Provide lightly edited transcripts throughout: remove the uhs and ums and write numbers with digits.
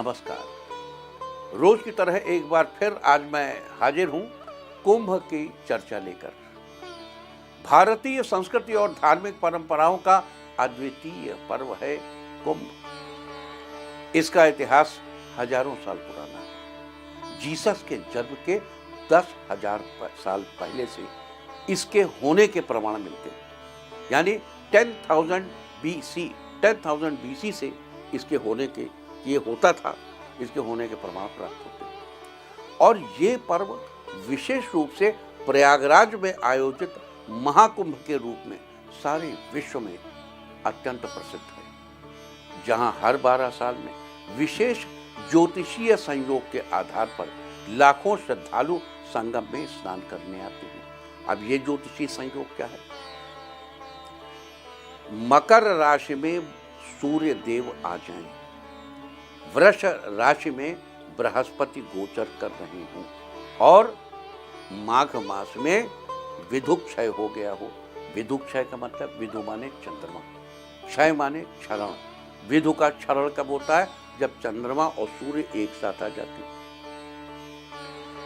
नमस्कार। रोज की तरह एक बार फिर आज मैं हाजिर हूं कुंभ की चर्चा लेकर। भारतीय संस्कृति और धार्मिक परंपराओं का अद्वितीय पर्व है कुंभ। इसका इतिहास हजारों साल पुराना है। जीसस के जन्म के 10,000 साल पहले से इसके होने के प्रमाण मिलते हैं। यानी 10,000 BC से इसके होने के ये होता था, इसके होने के प्रमाण प्राप्त होते हैं। और ये पर्व विशेष रूप से प्रयागराज में आयोजित महाकुंभ के रूप में सारे विश्व में अत्यंत प्रसिद्ध है, जहां हर 12 साल में विशेष ज्योतिषीय संयोग के आधार पर लाखों श्रद्धालु संगम में स्नान करने आते हैं। अब ये ज्योतिषीय संयोग क्या है? मकर राशि में सूर्य देव आ जाएं, वृष राशि में बृहस्पति गोचर कर रहे हों और माघ मास में विधुक क्षय हो गया हो। विधुक क्षय का मतलब विधु माने चंद्रमा, क्षय माने क्षरण। विधु का क्षरण कब होता है? जब चंद्रमा और सूर्य एक साथ आ जाते हैं।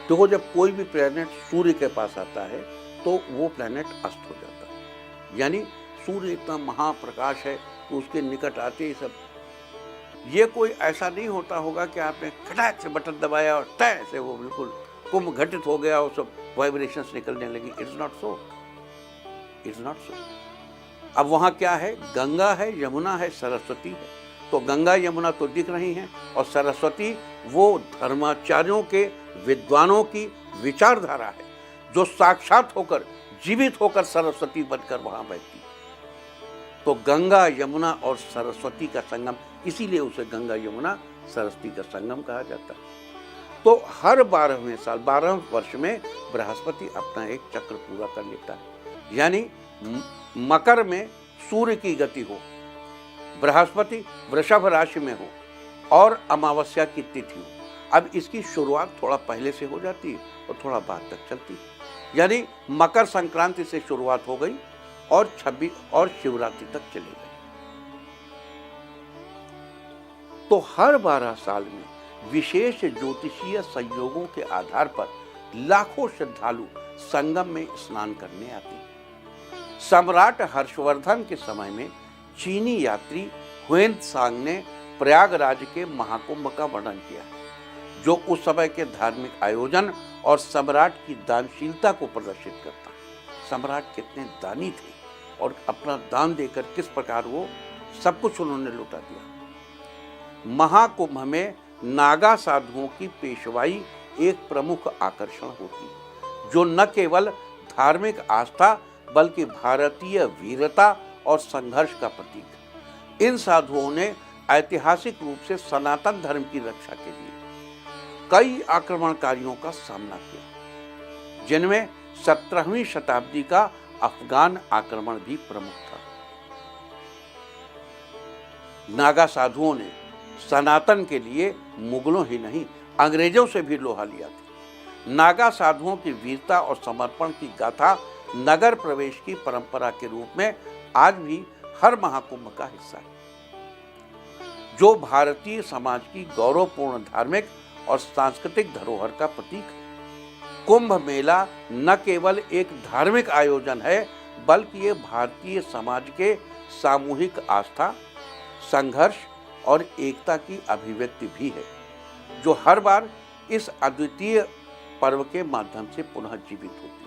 तो जब कोई भी प्लैनेट सूर्य के पास आता है तो वो प्लैनेट अस्त हो जाता है। यानी सूर्य इतना महाप्रकाश है तो उसके निकट आते ही सब, ये कोई ऐसा नहीं होता होगा कि आपने खटाक से बटन दबाया और तय से वो बिल्कुल कुंभ घटित हो गया और सब वाइब्रेशंस निकलने लगी। It's not so, it's not so. अब वहाँ क्या है? गंगा है, यमुना है, सरस्वती है। तो गंगा यमुना तो दिख रही हैं और सरस्वती वो धर्माचार्यों के, विद्वानों की विचारधारा है जो साक्षात होकर, जीवित होकर सरस्वती बनकर वहाँ बैठती है। तो गंगा यमुना और सरस्वती का संगम, इसीलिए उसे गंगा यमुना सरस्वती का संगम कहा जाता है। तो हर 12वें साल, 12 वर्ष में बृहस्पति अपना एक चक्र पूरा कर लेता है। यानी मकर में सूर्य की गति हो, बृहस्पति वृषभ राशि में हो और अमावस्या की तिथि हो। अब इसकी शुरुआत थोड़ा पहले से हो जाती है और थोड़ा बाद तक चलती है। यानी मकर संक्रांति से शुरुआत हो गई और 26 और शिवरात्रि तक चली गई। तो हर 12 साल में विशेष ज्योतिषीय संयोगों के आधार पर लाखों श्रद्धालु संगम में स्नान करने आते हैं। सम्राट हर्षवर्धन के समय में चीनी यात्री हुएन त्सांग ने प्रयागराज के महाकुंभ का वर्णन किया है, जो उस समय के धार्मिक आयोजन और सम्राट की दानशीलता को प्रदर्शित करता है। सम्राट कितने दानी थे और अपना दान देकर किस प्रकार वो सब कुछ उन्होंने लुटा दिया। महाकुंभ में नागा साधुओं की पेशवाई एक प्रमुख आकर्षण होती है, जो न केवल धार्मिक आस्था बल्कि भारतीय वीरता और संघर्ष का प्रतीक है। इन साधुओं ने ऐतिहासिक रूप से सनातन धर्म की रक्षा के लिए कई आक्रमणकारियों का सामना किया, जिनमें 17वीं शताब्दी का अफगान आक्रमण भी प्रमुख था। नागा साधुओं ने सनातन के लिए मुगलों ही नहीं, अंग्रेजों से भी लोहा लिया था। नागा साधुओं की वीरता और समर्पण की गाथा नगर प्रवेश की परंपरा के रूप में आज भी हर महाकुंभ का हिस्सा है, जो भारतीय समाज की गौरवपूर्ण धार्मिक और सांस्कृतिक धरोहर का प्रतीक है। कुंभ मेला न केवल एक धार्मिक आयोजन है, बल्कि ये भारतीय समाज के सामूहिक आस्था, संघर्ष और एकता की अभिव्यक्ति भी है, जो हर बार इस अद्वितीय पर्व के माध्यम से पुनः जीवित होती है।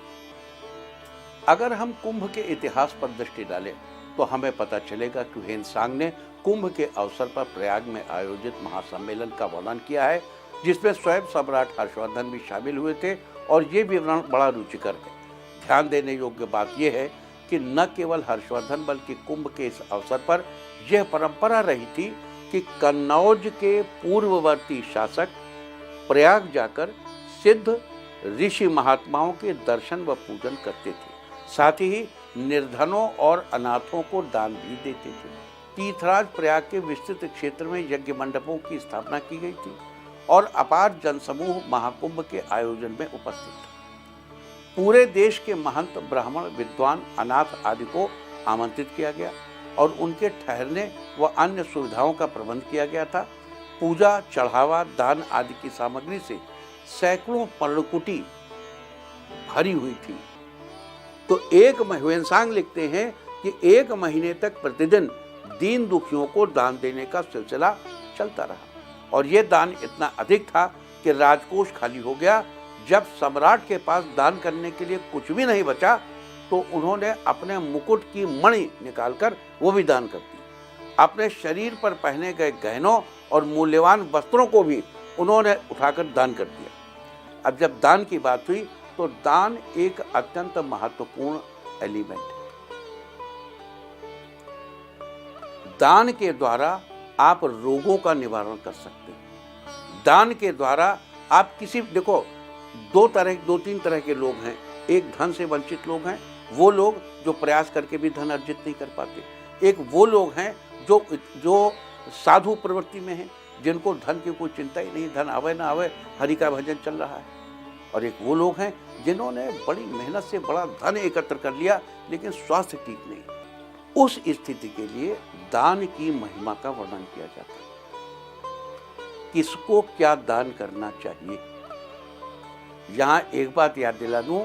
अगर हम कुंभ के इतिहास पर दृष्टि डालें तो हमें पता चलेगा कि हुएन त्सांग ने कुंभ के अवसर पर प्रयाग में आयोजित महासम्मेलन का वर्णन किया है, जिसमें स्वयं सम्राट हर्षवर्धन भी शामिल हुए थे। और ये विवरण बड़ा रुचिकर है। ध्यान देने योग्य बात यह है कि न केवल हर्षवर्धन बल्कि कुंभ के इस अवसर पर यह परंपरा रही थी कि कन्नौज के पूर्ववर्ती शासक प्रयाग जाकर सिद्ध ऋषि महात्माओं के दर्शन व पूजन करते थे। साथ ही निर्धनों और अनाथों को दान भी देते थे। तीर्थराज प्रयाग के विस्तृत क्षेत्र में यज्ञ मंडपों की स्थापना की गई थी और अपार जनसमूह महाकुंभ के आयोजन में उपस्थित था। पूरे देश के महंत, ब्राह्मण, विद्वान, अनाथ आदि को आमंत्रित किया गया और उनके ठहरने व अन्य सुविधाओं का प्रबंध किया गया था। पूजा, चढ़ावा, दान आदि की सामग्री से सैकड़ों पर्णकुटी भरी हुई थी। तो ह्वेनसांग लिखते हैं कि 1 महीने तक प्रतिदिन दीन दुखियों को दान देने का सिलसिला चलता रहा और यह दान इतना अधिक था कि राजकोष खाली हो गया। जब सम्राट के पास दान करने के लिए कुछ भी नहीं बचा तो उन्होंने अपने मुकुट की मणि निकालकर वो भी दान कर दी। अपने शरीर पर पहने गए गहनों और मूल्यवान वस्त्रों को भी उन्होंने उठाकर दान कर दिया। अब जब दान की बात हुई तो दान एक अत्यंत महत्वपूर्ण एलिमेंट है। दान के द्वारा आप रोगों का निवारण कर सकते हैं। दान के द्वारा आप देखो, 2-3 तरह के लोग हैं। एक धन से वंचित लोग हैं, वो लोग जो प्रयास करके भी धन अर्जित नहीं कर पाते। एक वो लोग हैं जो साधु प्रवृत्ति में हैं, जिनको धन की कोई चिंता ही नहीं, धन आवे ना आवे, हरि का भजन चल रहा है। और एक वो लोग हैं जिन्होंने बड़ी मेहनत से बड़ा धन एकत्र कर लिया लेकिन स्वास्थ्य ठीक नहीं। उस स्थिति के लिए दान की महिमा का वर्णन किया जाता है। किसको क्या दान करना चाहिए? यहां एक बात याद दिला दूं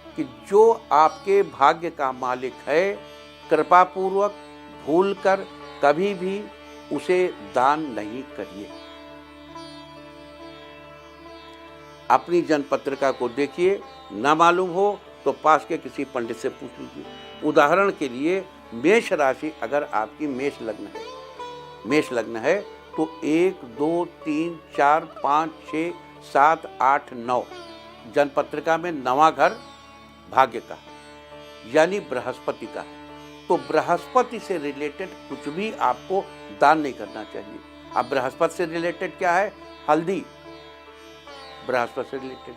कि जो आपके भाग्य का मालिक है, कृपा पूर्वक भूलकर कभी भी उसे दान नहीं करिए। अपनी जन्मपत्रिका को देखिए, ना मालूम हो तो पास के किसी पंडित से पूछ लीजिए। उदाहरण के लिए मेष राशि अगर आपकी मेष लग्न है तो 1, 2, 3, 4, 5, 6, 7, 8, 9 जन्मपत्रिका में 9वां घर भाग्य का है, यानी बृहस्पति का है। तो बृहस्पति से रिलेटेड कुछ भी आपको दान नहीं करना चाहिए। अब बृहस्पति से रिलेटेड क्या है? हल्दी बृहस्पति से रिलेटेड,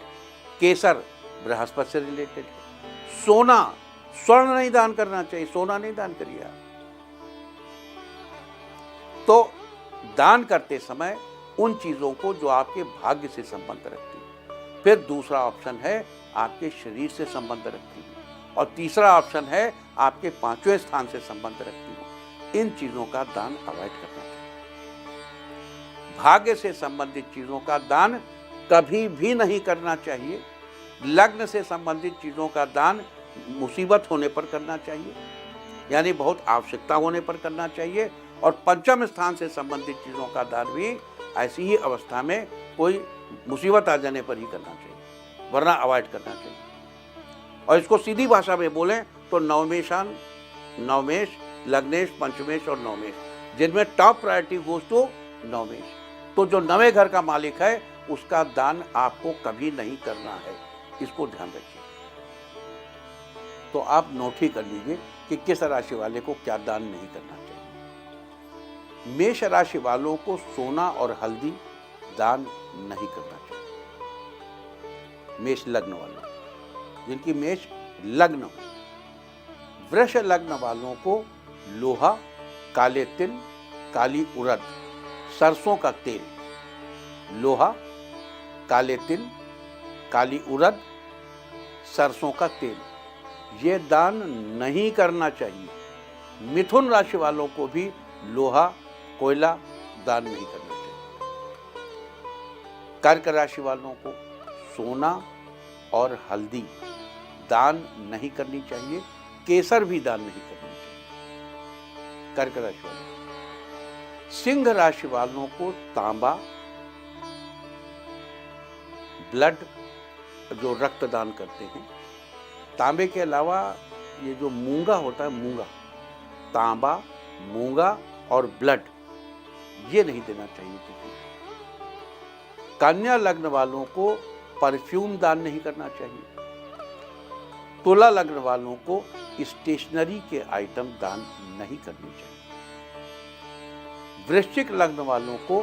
केसर बृहस्पति से रिलेटेड, सोना, स्वर्ण नहीं दान करना चाहिए, सोना नहीं दान करिए आप। तो दान करते समय उन चीजों को जो आपके भाग्य से संबंध रखती है। फिर दूसरा ऑप्शन है आपके शरीर से संबंध रखती है और तीसरा ऑप्शन है आपके 5वें स्थान से संबंध रखती है। इन चीजों का दान अवॉइड करना चाहिए। भाग्य से संबंधित चीजों का दान कभी भी नहीं करना चाहिए। लग्न से संबंधित चीजों का दान मुसीबत होने पर करना चाहिए, यानी बहुत आवश्यकता होने पर करना चाहिए। और 5वें स्थान से संबंधित चीजों का दान भी ऐसी ही अवस्था में, कोई मुसीबत आ जाने पर ही करना चाहिए, वरना अवॉइड करना चाहिए। और इसको सीधी भाषा में बोलें तो नवमेश, लग्नेश, पंचमेश और नवमेश, जिनमें टॉप प्रायोरिटी गोज टू नवमेश। तो जो 9वें घर का मालिक है उसका दान आपको कभी नहीं करना है, इसको ध्यान रखिए। तो आप नोट ही कर लीजिए कि किस राशि वाले को क्या दान नहीं करना चाहिए। मेष राशि वालों को सोना और हल्दी दान नहीं करना चाहिए। मेष लग्न वालों, जिनकी मेष लग्न हो। वृष लग्न वालों को लोहा, काले तिल, काली उड़द, सरसों का तेल, लोहा, काले तिल, काली उड़द, सरसों का तेल, ये दान नहीं करना चाहिए। मिथुन राशि वालों को भी लोहा, कोयला दान नहीं करना चाहिए। कर्क राशि वालों को सोना और हल्दी दान नहीं करनी चाहिए। केसर भी दान नहीं करनी चाहिए कर्क राशि वालों। सिंह राशि वालों को तांबा, ब्लड, जो रक्तदान करते हैं, तांबे के अलावा ये जो मूंगा होता है, मूंगा, तांबा, मूंगा और ब्लड, ये नहीं देना चाहिए किसी को। कन्या लग्न वालों को परफ्यूम दान नहीं करना चाहिए। तुला लग्न वालों को स्टेशनरी के आइटम दान नहीं करनी चाहिए। वृश्चिक लग्न वालों को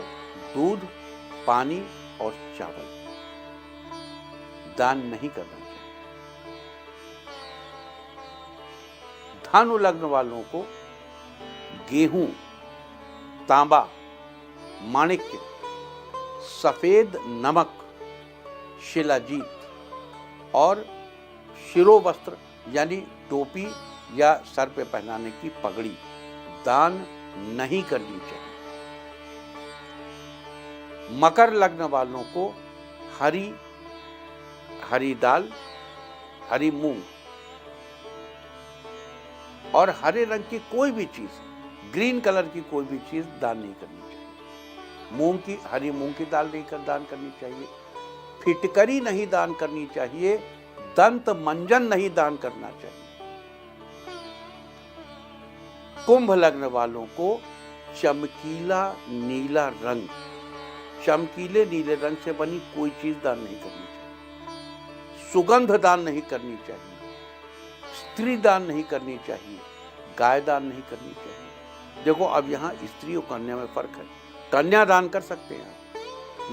दूध, पानी और चावल दान नहीं करना चाहिए। धनु लग्न वालों को गेहूं, तांबा, माणिक्य, सफेद नमक, शिलाजीत और शिरोवस्त्र यानी टोपी या सर पे पहनाने की पगड़ी दान नहीं करनी चाहिए। मकर लग्न वालों को हरी दाल, हरी मूंग और हरे रंग की कोई भी चीज, ग्रीन कलर की कोई भी चीज दान नहीं करनी चाहिए। हरी मूंग की दाल नहीं दान करनी चाहिए, फिटकरी नहीं दान करनी चाहिए, दंत मंजन नहीं दान करना चाहिए। कुंभ लग्न वालों को चमकीला नीला रंग, चमकीले नीले रंग से बनी कोई चीज दान नहीं करनी चाहिए, सुगंध दान नहीं करनी चाहिए, स्त्री दान नहीं करनी चाहिए, गाय दान नहीं करनी चाहिए। देखो अब यहाँ स्त्री और कन्या में फर्क है। कन्या दान कर सकते हैं आप,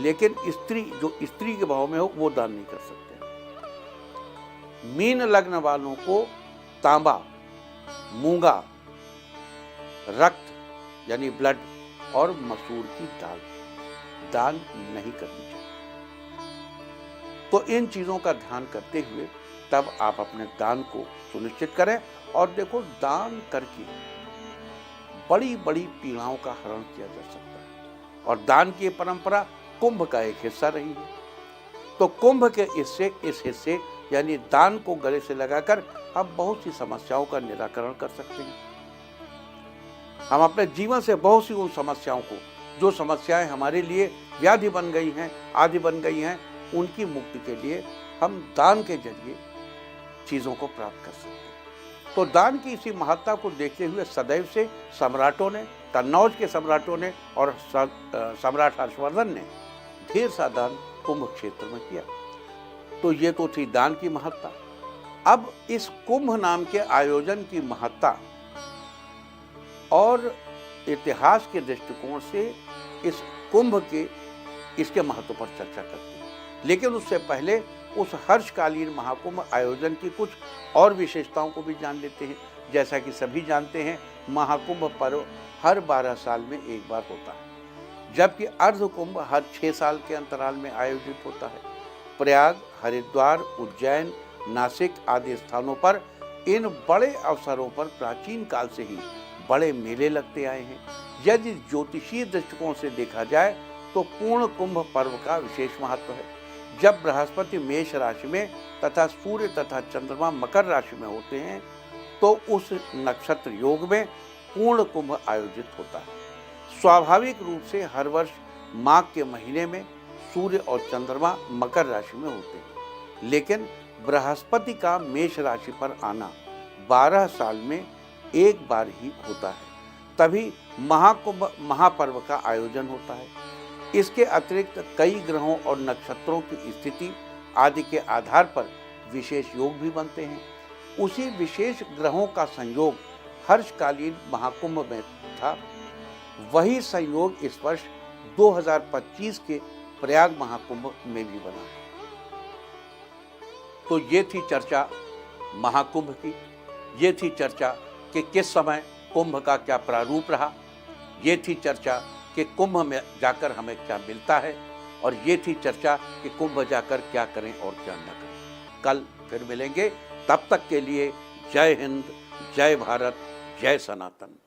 लेकिन स्त्री जो स्त्री के भाव में हो वो दान नहीं कर सकते। मीन लग्न वालों को तांबा, मूंगा, रक्त यानी ब्लड और मसूर की दाल दान नहीं करनी चाहिए। तो इन चीजों का ध्यान करते हुए तब आप अपने दान को सुनिश्चित करें। और देखो, दान करके बड़ी बड़ी पीड़ाओं का हरण किया जा सकता है और दान की परंपरा कुंभ का एक हिस्सा रही है। तो कुंभ के इस हिस्से यानी दान को गले से लगाकर हम बहुत सी समस्याओं का निराकरण कर सकते हैं। हम अपने जीवन से बहुत सी उन समस्याओं को, जो समस्याएं हमारे लिए व्याधि बन गई हैं, आदि बन गई हैं, उनकी मुक्ति के लिए हम दान के जरिए चीजों को प्राप्त कर सकते हैं। तो दान की इसी महत्ता को देखते हुए सदैव से सम्राटों ने, कन्नौज के सम्राटों ने और सम्राट हर्षवर्धन ने ढेर सा दान कुंभ क्षेत्र में किया। तो ये तो थी दान की महत्ता। अब इस कुंभ नाम के आयोजन की महत्ता और इतिहास के दृष्टिकोण से इस कुंभ के इसके महत्व पर चर्चा करते हैं। लेकिन उससे पहले उस हर्षकालीन महाकुंभ आयोजन की कुछ और विशेषताओं को भी जान लेते हैं। जैसा कि सभी जानते हैं, महाकुंभ पर्व हर 12 साल में एक बार होता है, जबकि अर्ध कुंभ हर 6 साल के अंतराल में आयोजित होता है। प्रयाग, हरिद्वार, उज्जैन, नासिक आदि स्थानों पर इन बड़े अवसरों पर प्राचीन काल से ही बड़े मेले लगते आए हैं। यदि ज्योतिषीय दृष्टिकोण से देखा जाए तो पूर्ण कुंभ पर्व का विशेष महत्व है। जब बृहस्पति मेष राशि में तथा सूर्य तथा चंद्रमा मकर राशि में होते हैं तो उस नक्षत्र योग में पूर्ण कुंभ आयोजित होता है। स्वाभाविक रूप से हर वर्ष माघ के महीने में सूर्य और चंद्रमा मकर राशि में होते हैं, लेकिन बृहस्पति का मेष राशि पर आना 12 साल में एक बार ही होता है। तभी महाकुंभ महापर्व का आयोजन होता है। इसके अतिरिक्त कई ग्रहों और नक्षत्रों की स्थिति आदि के आधार पर विशेष योग भी बनते हैं। उसी विशेष ग्रहों का संयोग हर्षकालीन महाकुंभ में था। वही संयोग इस वर्ष 2025 के प्रयाग महाकुंभ में भी बना है। तो ये थी चर्चा महाकुंभ की, ये थी चर्चा कि किस समय कुंभ का क्या प्रारूप रहा, ये थी चर्चा कि कुंभ में जाकर हमें क्या मिलता है, और ये थी चर्चा कि कुंभ जाकर क्या करें और क्या न करें। कल फिर मिलेंगे, तब तक के लिए जय हिंद, जय भारत, जय सनातन।